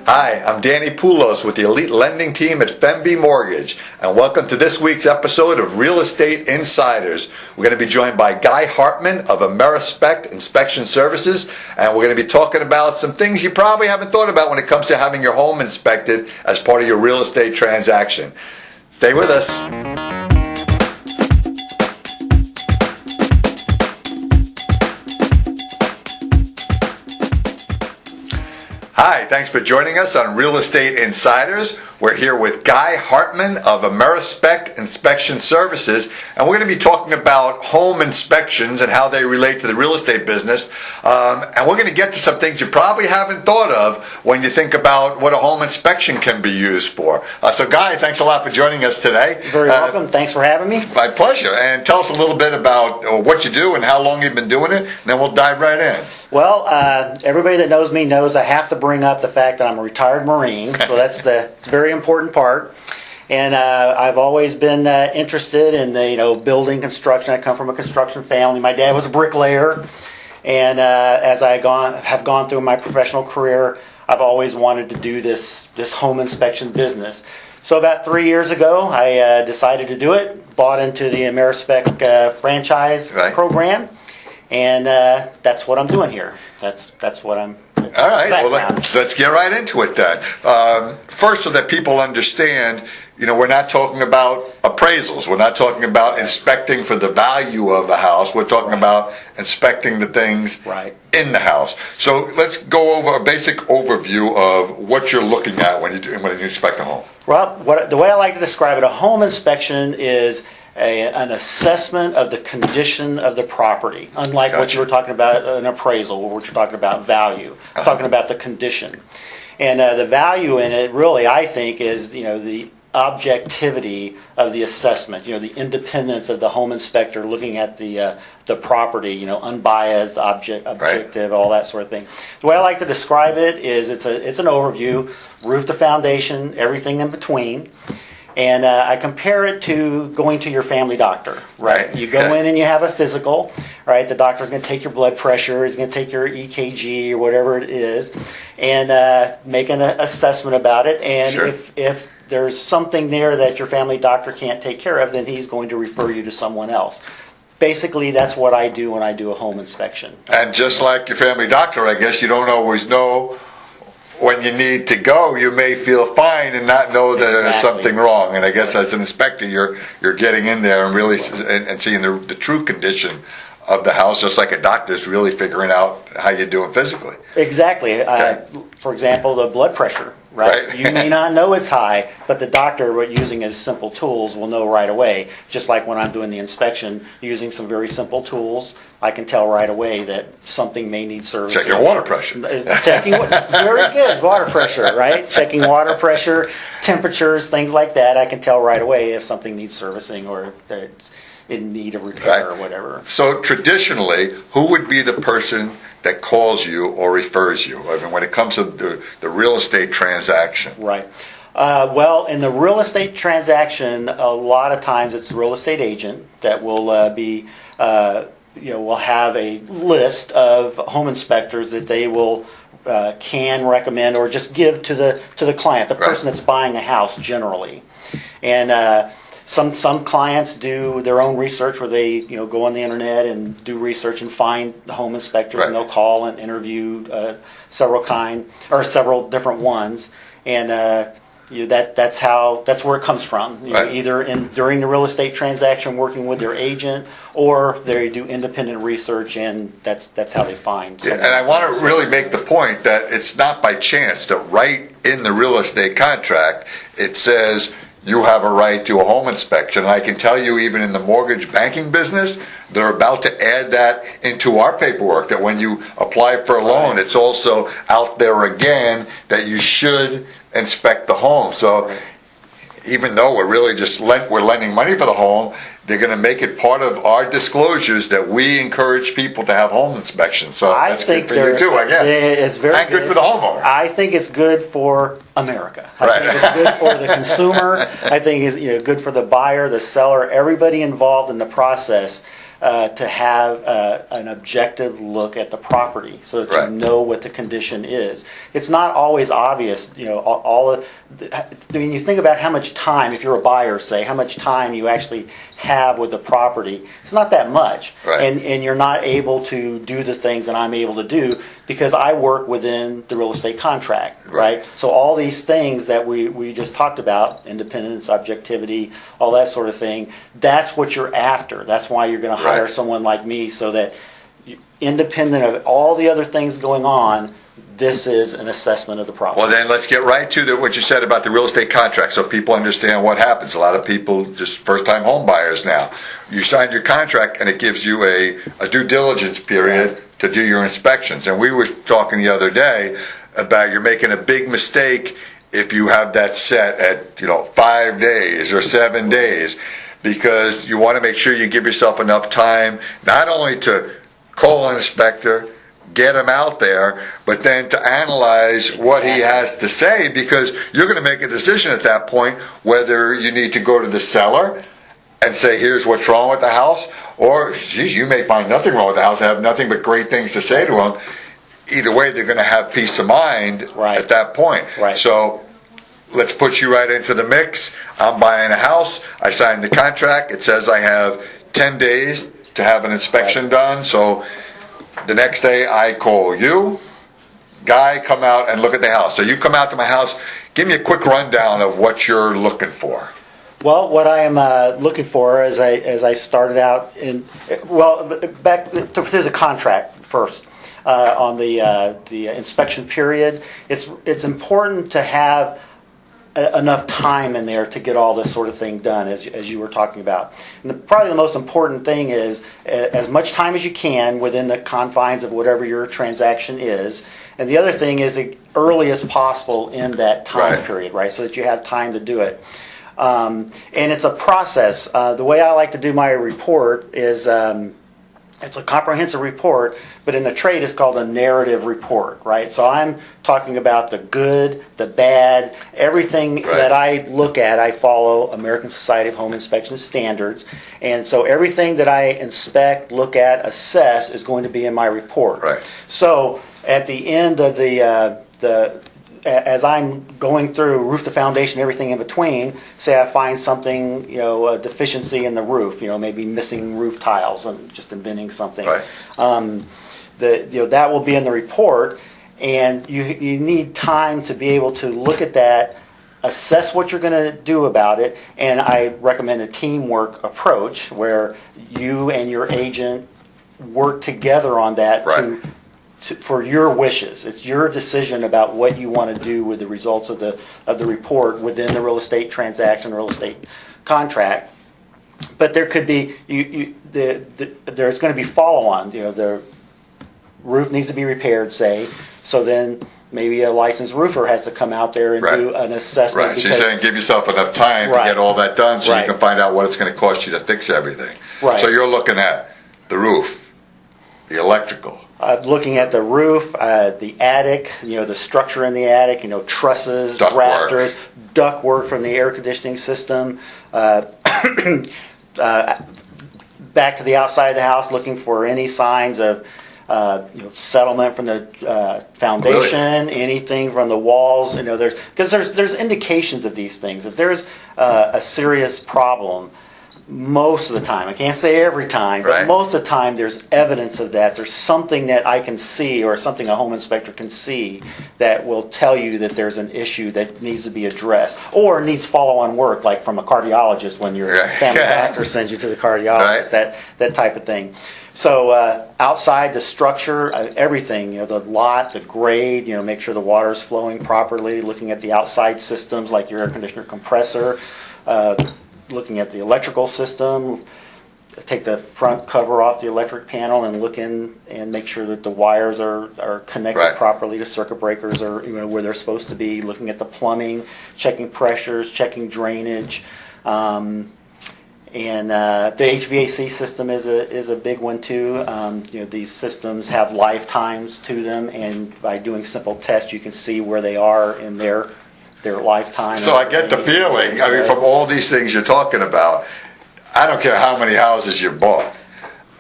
Hi, I'm Danny Poulos with the elite lending team at FEMBI Mortgage, and welcome to this week's episode of Real Estate Insiders. We're going to be joined by Guy Hartman of Amerispec Inspection Services, and we're going to be talking about some things you probably haven't thought about when it comes to having your home inspected as part of your real estate transaction. Stay with us. Hi, thanks for joining us on Real Estate Insiders. We're here with Guy Hartman of Amerispec Inspection Services, and we're going to be talking about home inspections and how they relate to the real estate business. And we're going to get to some things you probably haven't thought of when you think about what a home inspection can be used for. So Guy, thanks a lot for joining us today. You're very welcome. Thanks for having me. My pleasure. And tell us a little bit about what you do and how long you've been doing it, and then we'll dive right in. Well, everybody that knows me knows I have to bring up the fact that I'm a retired Marine, so it's a very important part. And I've always been interested in building construction. I come from a construction family. My dad was a bricklayer, and as I have gone through my professional career, I've always wanted to do this home inspection business. So about 3 years ago, I decided to do it. Bought into the Amerispec franchise program. And that's what I'm doing here. That's what I'm. All right. Well, let's get right into it then. First, so that people understand, we're not talking about appraisals. We're not talking about inspecting for the value of the house. We're talking about inspecting the things in the house. So let's go over a basic overview of what you're looking at when you inspect a home. Well, the way I like to describe it, a home inspection is an assessment of the condition of the property, unlike what you were talking about an appraisal, where you're talking about value. I'm talking about the condition. And the value in it really, I think, is the objectivity of the assessment, the independence of the home inspector looking at the property, unbiased, objective, all that sort of thing. The way I like to describe it is it's an overview, roof to foundation, everything in between. And I compare it to going to your family doctor, right? You go in and you have a physical, right? The doctor's going to take your blood pressure, he's going to take your EKG or whatever it is, and make an assessment about it. And if there's something there that your family doctor can't take care of, then he's going to refer you to someone else. Basically, that's what I do when I do a home inspection. And just like your family doctor, I guess you don't always know when you need to go. You may feel fine and not know that there's something wrong. And I guess as an inspector, you're getting in there and really and seeing the true condition of the house, just like a doctor's really figuring out how you're doing physically. Exactly. For example, the blood pressure. Right. You may not know it's high, but the doctor, using his simple tools, will know right away. Just like when I'm doing the inspection, using some very simple tools, I can tell right away that something may need service. Check your water pressure. Very good, water pressure, right? Checking water pressure, temperatures, things like that. I can tell right away if something needs servicing or it's in need of repair or whatever. So traditionally, who would be the person that calls you or refers you? I mean, when it comes to the real estate transaction. Right. Well, in the real estate transaction, a lot of times it's the real estate agent that will will have a list of home inspectors that they will can recommend or just give to the client, the person that's buying a house generally. And some clients do their own research where they go on the internet and do research and find the home inspectors, and they'll call and interview several different ones, and that's where it comes from. Either during the real estate transaction, working with their agent, or they do independent research, and that's how they find. And I want to really make the point that it's not by chance that right in the real estate contract it says you have a right to a home inspection. And I can tell you, even in the mortgage banking business, they're about to add that into our paperwork, that when you apply for a loan, it's also out there again that you should inspect the home. So even though we're really just we're lending money for the home, they're going to make it part of our disclosures that we encourage people to have home inspections. So that's good for you too, I guess. It's very and good for the homeowner. I think it's good for America. I think it's good for the consumer. I think it's good for the buyer, the seller, everybody involved in the process. to have an objective look at the property so that Right. you know what the condition is. It's not always obvious, I mean, you think about how much time, if you're a buyer, say, how much time you actually have with the property. It's not that much. Right. And you're not able to do the things that I'm able to do because I work within the real estate contract, right? So all these things that we just talked about, independence, objectivity, all that sort of thing, that's what you're after. That's why you're going to hire Right. someone like me so that independent of all the other things going on, this is an assessment of the property. Well, then let's get right to what you said about the real estate contract so people understand what happens. A lot of people, just first-time home buyers now, you signed your contract and it gives you a due diligence period to do your inspections. And we were talking the other day about you're making a big mistake if you have that set at 5 days or 7 days, because you want to make sure you give yourself enough time not only to call an inspector, get him out there, but then to analyze what he has to say, because you're going to make a decision at that point whether you need to go to the seller and say, here's what's wrong with the house, or, geez, you may find nothing wrong with the house and have nothing but great things to say to him. Either way, they're going to have peace of mind at that point. Right. So let's put you right into the mix. I'm buying a house. I signed the contract. It says I have 10 days to have an inspection done. So the next day I call you, Guy, come out and look at the house. So you come out to my house. Give me a quick rundown of what you're looking for. Well, what I am looking for, as I started out back through the contract first on the inspection period, it's important to have enough time in there to get all this sort of thing done, as you were talking about. And probably the most important thing is as much time as you can within the confines of whatever your transaction is. And the other thing is the earliest possible in that time period, right? So that you have time to do it. And it's a process. The way I like to do my report is it's a comprehensive report, but in the trade it's called a narrative report, right? So I'm talking about the good, the bad, everything that I look at. I follow American Society of Home Inspection standards, and so everything that I inspect, look at, assess is going to be in my report. Right. So at the end of as I'm going through roof to foundation, everything in between, say I find something, a deficiency in the roof, maybe missing roof tiles, I'm just inventing something. Right. That will be in the report, and you need time to be able to look at that, assess what you're going to do about it, and I recommend a teamwork approach where you and your agent work together on that for your wishes. It's your decision about what you want to do with the results of the report within the real estate transaction, real estate contract. But there could be there's going to be follow-on. The roof needs to be repaired, say. So then maybe a licensed roofer has to come out there and do an assessment. Right. So you're saying give yourself enough time to get all that done, so you can find out what it's going to cost you to fix everything. Right. So you're looking at the roof, the electrical. Looking at the roof, the attic, the structure in the attic, trusses, rafters, ductwork from the air conditioning system. Back to the outside of the house, looking for any signs of settlement from the foundation, anything from the walls. Because there's indications of these things. If there's a serious problem, most of the time, I can't say every time, but most of the time there's evidence of that. There's something that I can see or something a home inspector can see that will tell you that there's an issue that needs to be addressed or needs follow-on work, like from a cardiologist when your family doctor sends you to the cardiologist, that type of thing. So outside the structure, everything, the lot, the grade, make sure the water's flowing properly, looking at the outside systems like your air conditioner compressor, looking at the electrical system, take the front cover off the electric panel and look in and make sure that the wires are connected properly to circuit breakers or where they're supposed to be, looking at the plumbing, checking pressures, checking drainage. And the HVAC system is a big one too. These systems have lifetimes to them, and by doing simple tests you can see where they are in their lifetime. So I get the feeling, from all these things you're talking about, I don't care how many houses you bought,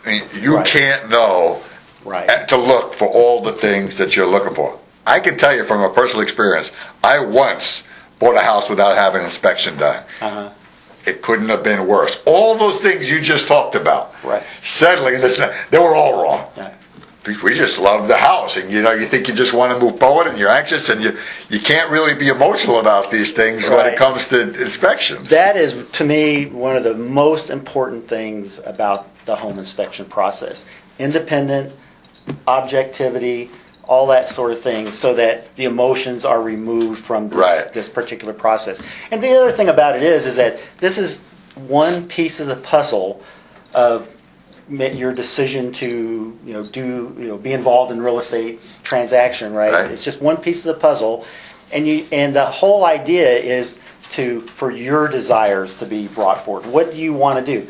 I mean, you Right. can't know Right. to look for all the things that you're looking for. I can tell you from a personal experience, I once bought a house without having an inspection done. Uh-huh. It couldn't have been worse. All those things you just talked about, Right. settling this, they were all wrong. Yeah. We just love the house, and you think you just want to move forward, and you're anxious, and you can't really be emotional about these things when it Right. comes to inspections. That is, to me, one of the most important things about the home inspection process. Independent, objectivity, all that sort of thing, so that the emotions are removed from this, Right. this particular process. And the other thing about it is that this is one piece of the puzzle of your decision to be involved in real estate transaction, right? Right. It's just one piece of the puzzle, and the whole idea is for your desires to be brought forward. What do you want to do?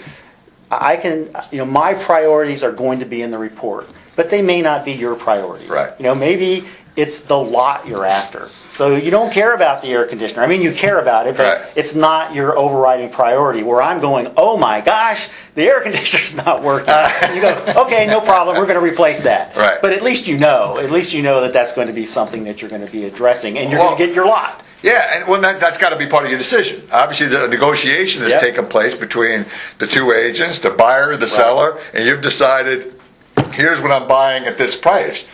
I can, my priorities are going to be in the report, but they may not be your priorities. Right. Maybe it's the lot you're after. So you don't care about the air conditioner. I mean, you care about it, but Right. it's not your overriding priority. Where I'm going, oh my gosh, the air conditioner's not working. You go, okay, no problem. We're going to replace that. Right. But at least you know that that's going to be something that you're going to be addressing, and you're going to get your lot. Yeah, and that's got to be part of your decision. Obviously, the negotiation has Yep. taken place between the two agents, the buyer, the seller, and you've decided, here's what I'm buying at this price.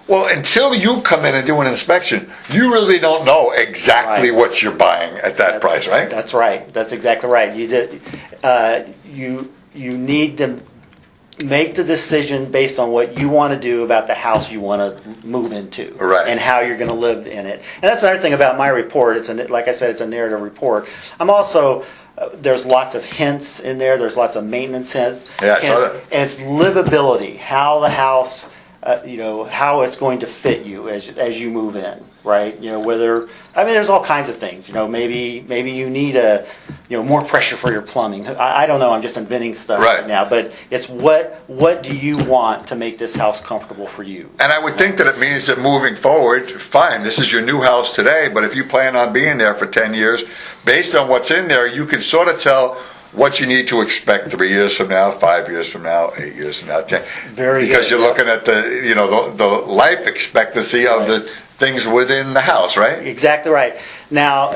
Well, until you come in and do an inspection, you really don't know exactly Right. what you're buying at that price, right? That's right. That's exactly right. You need to make the decision based on what you want to do about the house you want to move into, Right. and how you're going to live in it. And that's another thing about my report. Like I said, it's a narrative report. I'm also there's lots of hints in there. There's lots of maintenance hints. Yeah, I saw that. And it's livability. How the house. How it's going to fit you as you move in, right? There's all kinds of things. Maybe you need more pressure for your plumbing. I don't know. I'm just inventing stuff Right. right now. But it's what do you want to make this house comfortable for you? And I would think that it means that moving forward, fine, this is your new house today, but if you plan on being there for 10 years, based on what's in there, you can sort of tell what you need to expect 3 years from now, 5 years from now, 8 years from now, 10. Very because good, you're looking at the life expectancy of the things within the house, right? Exactly right. Now,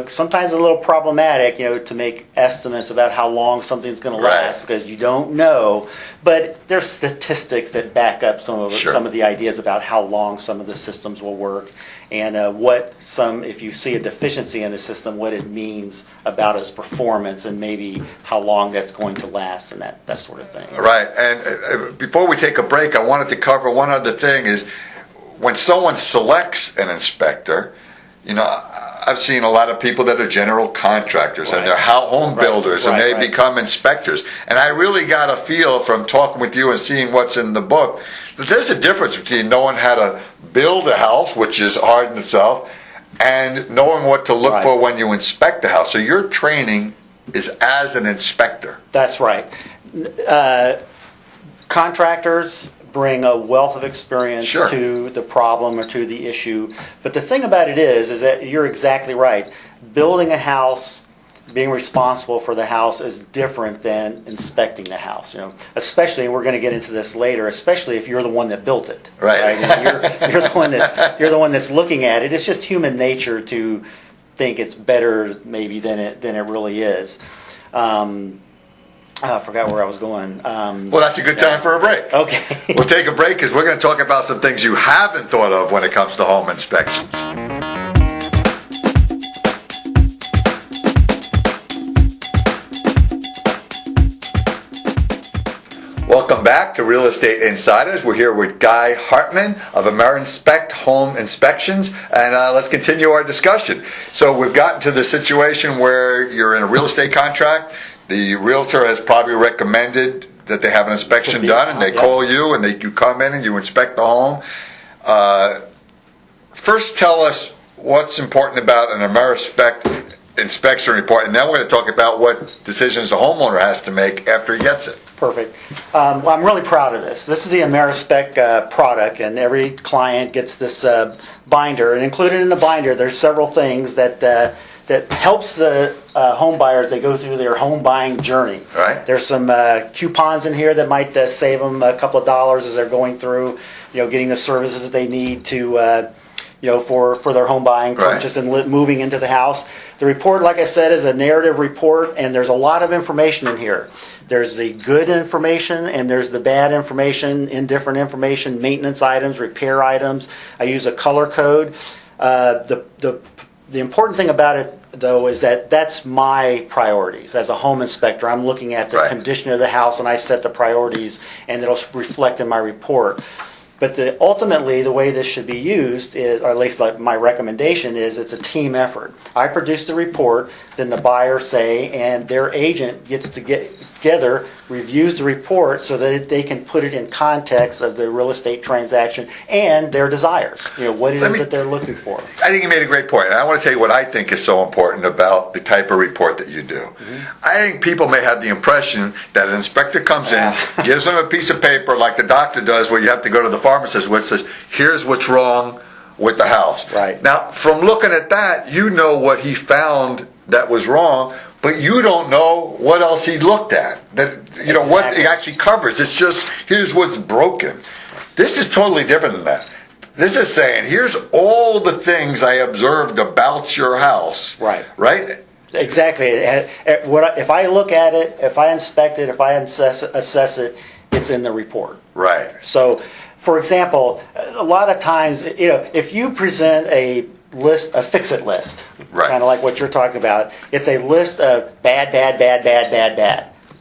sometimes it's a little problematic, to make estimates about how long something's going to Right. last, because you don't know. But there's statistics that back up some of Sure. some of the ideas about how long some of the systems will work, and if you see a deficiency in the system, what it means about its performance, and maybe how long that's going to last, and that sort of thing. Right. And before we take a break, I wanted to cover one other thing is when someone selects an inspector, I've seen a lot of people that are general contractors and Right. they're home builders and they Right. become inspectors. And I really got a feel from talking with you and seeing what's in the book that there's a difference between knowing how to build a house, which is hard in itself, and knowing what to look Right. for when you inspect the house. So your training is as an inspector. That's right. Contractors bring a wealth of experience Sure. to the problem or to the issue. But the thing about it is that you're exactly right. Building a house, being responsible for the house is different than inspecting the house. Especially, and we're going to get into this later, especially if you're the one that built it. Right. You're the one that's looking at it. It's just human nature to think it's better maybe than it really is. I forgot where I was going. Well, that's a good time for a break. Okay. We'll take a break because we're going to talk about some things you haven't thought of when it comes to home inspections. Welcome back to Real Estate Insiders. We're here with Guy Hartman of Amerispec Home Inspections, and let's continue our discussion. So we've gotten to the situation where you're in a real estate contract. The realtor has probably recommended that they have an inspection done, and they call you, and you come in and you inspect the home. First, tell us what's important about an Amerispec inspection report, and then we're going to talk about what decisions the homeowner has to make after he gets it. Perfect. Well, I'm really proud of this. This is the Amerispec product, and every client gets this binder. And included in the binder, there's several things that helps the home buyers, they go through their home buying journey. Right. There's some coupons in here that might save them a couple of dollars as they're going through, getting the services that they need to, for their home buying purchase and moving into the house. The report, like I said, is a narrative report, and there's a lot of information in here. There's the good information and there's the bad information, indifferent information, maintenance items, repair items. I use a color code. The important thing about it, though, is that that's my priorities. As a home inspector, I'm looking at the condition of the house and I set the priorities, and it'll reflect in my report. But ultimately, the way this should be used is, or at least like my recommendation is, it's a team effort. I produce the report, then the buyer and their agent gets to get together, reviews the report so that they can put it in context of the real estate transaction and their desires. What it is that they're looking for. I think you made a great point. And I want to tell you what I think is so important about the type of report that you do. Mm-hmm. I think people may have the impression that an inspector comes in, gives them a piece of paper like the doctor does, where you have to go to the pharmacist, which says, here's what's wrong with the house. Right. Now, from looking at that, you know what he found that was wrong, but you don't know what else he looked at. What he actually covers. It's just, here's what's broken. This is totally different than that. This is saying, here's all the things I observed about your house. Right. Right? Exactly. If I look at it, if I inspect it, if I assess it, it's in the report. Right. So, for example, a lot of times, if you present a fix-it list, kind of like what you're talking about, it's a list of bad.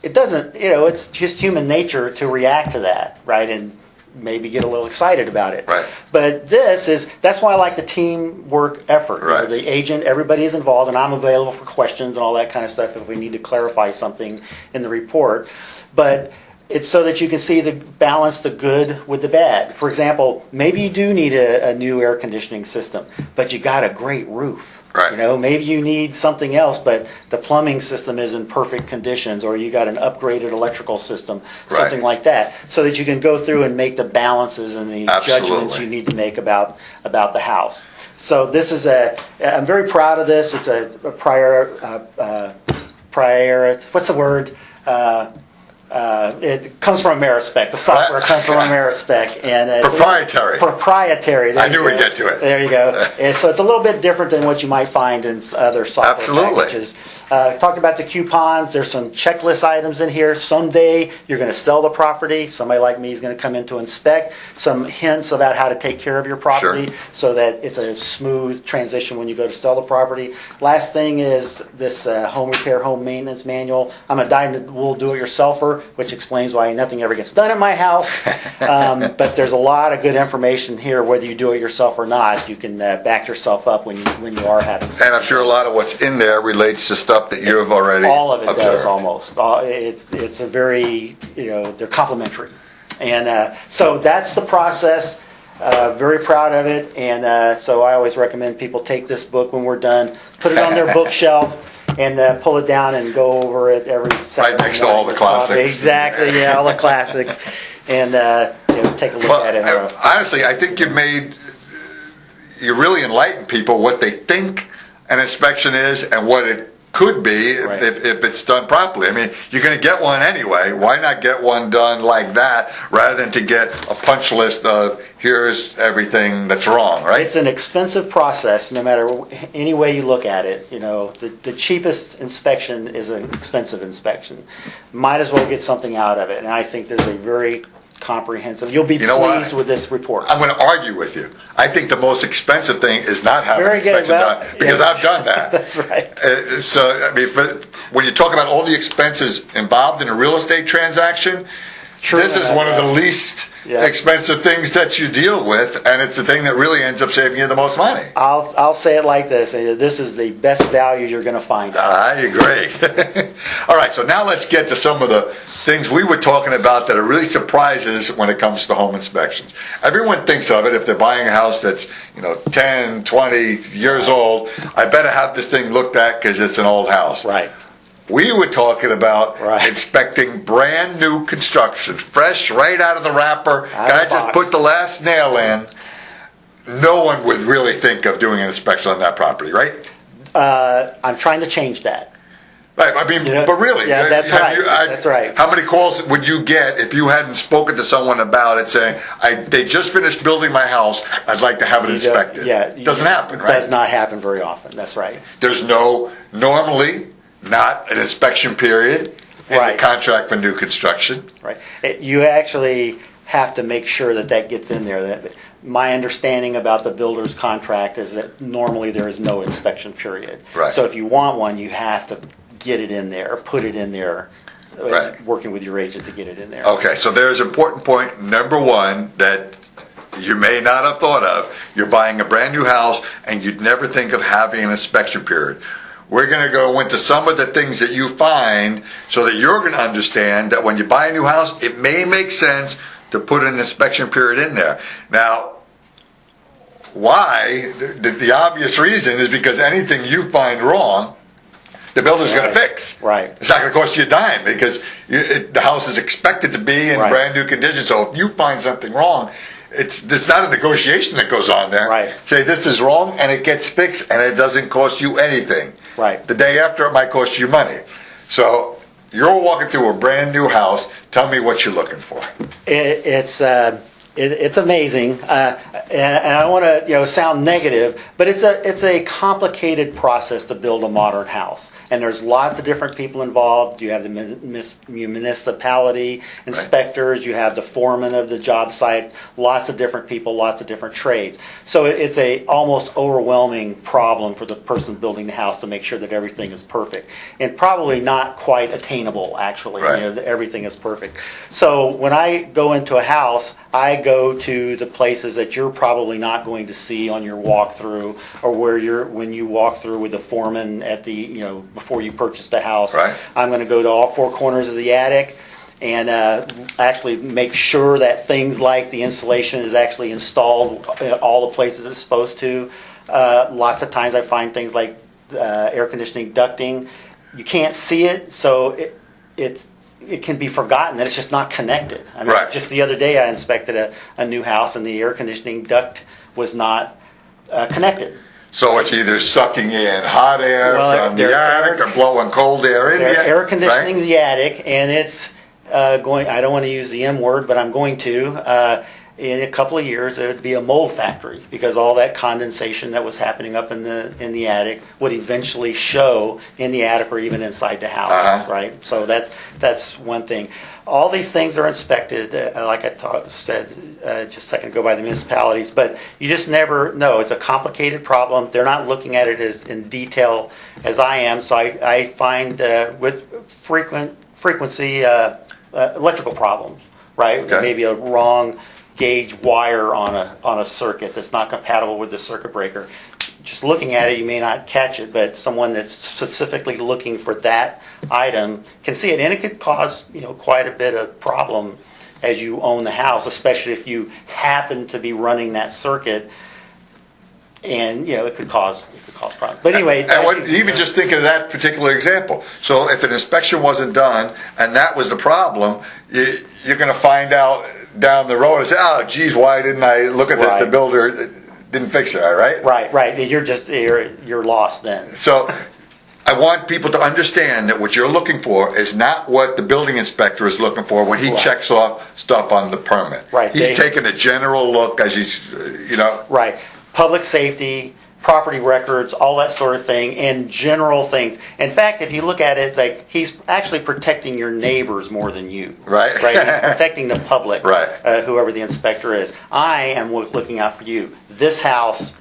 It doesn't, it's just human nature to react to that, right? And maybe get a little excited about it. Right. But that's why I like the teamwork effort. Right. The agent, everybody is involved, and I'm available for questions and all that kind of stuff if we need to clarify something in the report. But it's so that you can see balance the good with the bad. For example, maybe you do need a new air conditioning system, but you got a great roof. Right. Maybe you need something else, but the plumbing system is in perfect conditions, or you got an upgraded electrical system, something like that, so that you can go through and make the balances and the judgments you need to make about the house. So this is I'm very proud of this. It's a what's the word? It comes from Amerispec. The software comes from Amerispec, and proprietary. Proprietary. I knew we'd get to it. There you go. And so it's a little bit different than what you might find in other software packages. Talked about the coupons. There's some checklist items in here. Someday you're going to sell the property. Somebody like me is going to come in to inspect. Some hints about how to take care of your property so that it's a smooth transition when you go to sell the property. Last thing is this home repair, home maintenance manual. I'm a dyed-in-the-wool do-it-yourselfer, which explains why nothing ever gets done in my house. But there's a lot of good information here, whether you do it yourself or not. You can back yourself up when you are having something. And I'm sure a lot of what's in there relates to stuff that you have already all of it observed. Does almost. It's a very, they're complementary. And so that's the process. Very proud of it. And so I always recommend people take this book when we're done, put it on their bookshelf, and pull it down and go over it every Saturday. Right next to all the classics. Exactly, yeah, all the classics. And take a look at it. Honestly, I think you really enlighten people what they think an inspection is and what it could be if it's done properly. I mean, you're going to get one anyway. Why not get one done like that rather than to get a punch list of here's everything that's wrong, right? It's an expensive process no matter any way you look at it. The cheapest inspection is an expensive inspection. Might as well get something out of it. And I think there's a very comprehensive. You'll be pleased with this report. I'm going to argue with you. I think the most expensive thing is not having an inspection done, because I've done that. That's right. So, I mean, when you talk about all the expenses involved in a real estate transaction, this is one of the least expensive things that you deal with, and it's the thing that really ends up saving you the most money. I'll say it like this. This is the best value you're going to find out. I agree. All right, so now let's get to some of the things we were talking about that are really surprises when it comes to home inspections. Everyone thinks of it, if they're buying a house that's 10, 20 years old, I better have this thing looked at because it's an old house. Right. We were talking about inspecting brand new construction, fresh right out of the wrapper. Guy just put the last nail in. No one would really think of doing an inspection on that property, right? I'm trying to change that. Right, I mean, but really, yeah, that's right. That's right. How many calls would you get if you hadn't spoken to someone about it, saying, "They just finished building my house. I'd like to have it inspected"? Yeah, it doesn't happen, right? Does not happen very often. That's right. There's normally not an inspection period in the contract for new construction. Right. You actually have to make sure that gets in there. My understanding about the builder's contract is that normally there is no inspection period. Right. So if you want one, you have to get it in there, put it in there, Right. working with your agent to get it in there. Okay, so there's important point number one that you may not have thought of. You're buying a brand new house and you'd never think of having an inspection period. We're going to go into some of the things that you find so that you're going to understand that when you buy a new house, it may make sense to put an inspection period in there. Now, why? The obvious reason is because anything you find wrong, the builder's going to fix. Right. It's not going to cost you a dime because the house is expected to be in brand new condition. So if you find something wrong, it's not a negotiation that goes on there. Right. Say this is wrong and it gets fixed and it doesn't cost you anything. Right. The day after it might cost you money. So you're walking through a brand new house. Tell me what you're looking for. It's amazing, and I don't want to sound negative, but it's a complicated process to build a modern house, and there's lots of different people involved. You have the municipality inspectors, you have the foreman of the job site, lots of different people, lots of different trades. So it's a almost overwhelming problem for the person building the house to make sure that everything is perfect, and probably not quite attainable. Actually, right. That everything is perfect. So when I go into a house, I go to the places that you're probably not going to see on your walkthrough, or when you walk through with the foreman at the before you purchase the house. Right. I'm going to go to all four corners of the attic and actually make sure that things like the insulation is actually installed at all the places it's supposed to. Lots of times I find things like air conditioning ducting. You can't see it, so it can be forgotten that it's just not connected. I mean, Right. just the other day I inspected a new house and the air conditioning duct was not connected. So it's either sucking in hot air from the attic or blowing cold air in the attic. Air conditioning the attic, and it's going, I don't want to use the M word, but I'm going to. In a couple of years, it would be a mold factory because all that condensation that was happening up in the attic would eventually show in the attic or even inside the house, right? So that's one thing. All these things are inspected, like I said just a second ago, by the municipalities, but you just never know. It's a complicated problem. They're not looking at it as in detail as I am. So I find with frequency electrical problems, right? Okay. Maybe a wrong gauge wire on a circuit that's not compatible with the circuit breaker. Just looking at it, you may not catch it, but someone that's specifically looking for that item can see it, and it could cause quite a bit of problem as you own the house, especially if you happen to be running that circuit, and it could cause problems. But anyway, and even just think of that particular example. So if an inspection wasn't done and that was the problem, you're going to find out down the road and say, "Oh, geez, why didn't I look at this? The builder didn't fix it, all right?" Right. You're lost then. So I want people to understand that what you're looking for is not what the building inspector is looking for when he checks off stuff on the permit. Right. He's taking a general look as he's, Right. Public safety, property records, all that sort of thing, and general things. In fact, if you look at it, like he's actually protecting your neighbors more than you. Right. He's protecting the public. Right. Whoever the inspector is. I am looking out for you. This house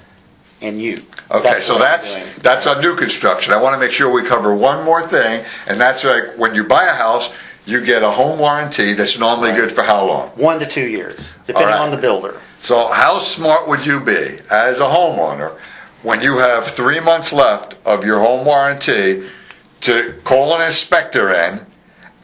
and you. Okay, so that's on new construction. I want to make sure we cover one more thing, and that's like when you buy a house, you get a home warranty that's normally good for how long? 1 to 2 years, depending on the builder. So how smart would you be as a homeowner when you have 3 months left of your home warranty to call an inspector in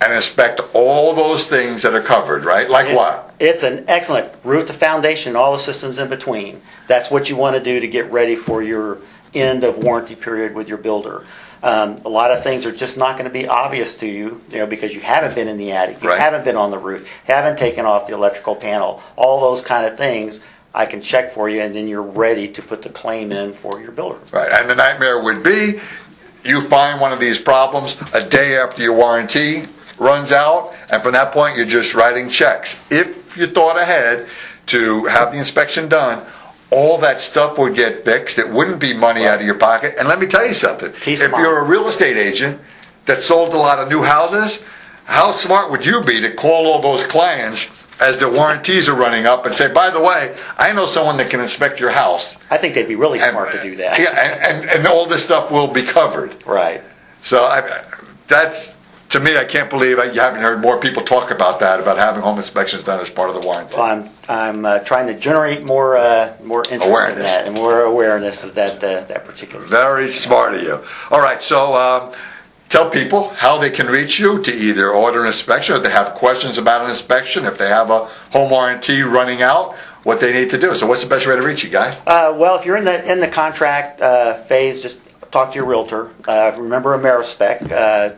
and inspect all those things that are covered, right? Like what? It's an excellent roof to foundation, all the systems in between. That's what you want to do to get ready for your end of warranty period with your builder. A lot of things are just not going to be obvious to you, because you haven't been in the attic, you haven't been on the roof, haven't taken off the electrical panel, all those kind of things. I can check for you, and then you're ready to put the claim in for your builder. Right, and the nightmare would be you find one of these problems a day after your warranty runs out, and from that point you're just writing checks. If you thought ahead to have the inspection done, all that stuff would get fixed. It wouldn't be money out of your pocket. And let me tell you something. If you're a real estate agent that sold a lot of new houses, how smart would you be to call all those clients as the warranties are running up and say, by the way, I know someone that can inspect your house. I think they'd be really smart to do that. Yeah, and all this stuff will be covered. Right. So that's, to me, I can't believe you haven't heard more people talk about that, about having home inspections done as part of the warranty. Well, I'm trying to generate more interest Awareness. in that and more awareness of that particular. Very smart of you. All right, so tell people how they can reach you to either order an inspection, if they have questions about an inspection, if they have a home warranty running out, what they need to do. So what's the best way to reach you, Guy? Well, if you're in the contract phase, just talk to your realtor. Remember Amerispec.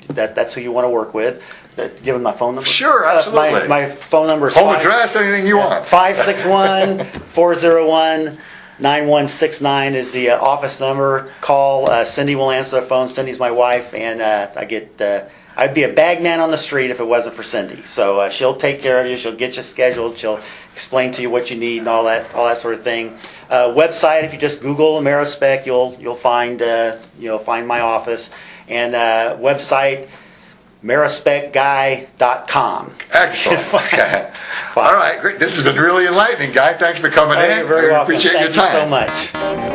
That's who you want to work with. Give them my phone number. Sure, absolutely. My phone number is home address, anything you want. 561-401-9169 is the office number. Call. Cindy will answer the phone. Cindy's my wife, and I'd be a bag man on the street if it wasn't for Cindy. So she'll take care of you. She'll get you scheduled. She'll explain to you what you need and all that sort of thing. Website, if you just Google Amerispec, you'll find my office. And website, amerispecguy.com. Excellent. Okay. All right, great. This has been really enlightening, Guy. Thanks for coming in. You're very welcome. Appreciate your time. Thank you so much.